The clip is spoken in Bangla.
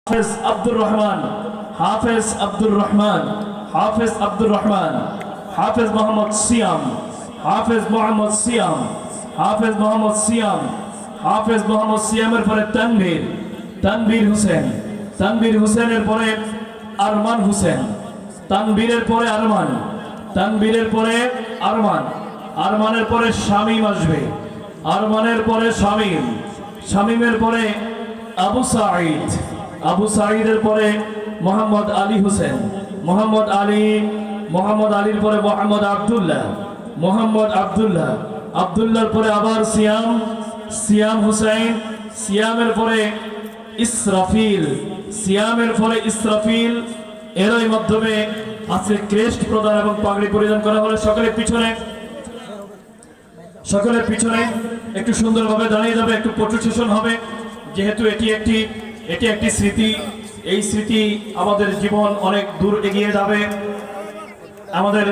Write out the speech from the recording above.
হাফেজ আব্দুর রহমান, হাফেজ আব্দুর রহমান, হাফেজ আব্দুর রহমান, হাফেজ মোহাম্মদ সিয়াম, হাফেজ মোহাম্মদ সিয়াম, হাফেজ মোহাম্মদ সিয়াম, হাফেজ মোহাম্মদ সিয়ামের পরে তানভীর, তানভীর হোসেন, তানভীর হোসেনের পরে আরমান হোসেন, তানভীরের পরে আরমান, তানভীরের পরে আরমান, আরমানের পরে শামীম আসবে, আরমানের পরে শামীম, শামীমের পরে আবু সাঈদ, আবু সাঈদের পরে মোহাম্মদ আলী হোসেন, মোহাম্মদ আলী, মোহাম্মদ আলীর পরে মোহাম্মদ আব্দুল্লাহ, মোহাম্মদ আব্দুল্লাহ, আব্দুল্লাহর পরে আবার সিয়াম, সিয়াম হুসাইন, সিয়ামের পরে ইসরাফিল, সিয়ামের পরে ইসরাফিল। এরই মাধ্যমে আজকে ক্রেস্ট প্রদান এবং পাগড়ি পরিধান করা হলে সকলের পিছনে, সকলের পিছনে একটু সুন্দরভাবে দাঁড়িয়ে যাবে, একটু ফটো সেশন হবে, যেহেতু এটি একটি স্মৃতি। এই স্মৃতি আমাদের জীবন অনেক দূর এগিয়ে যাবে। আমাদের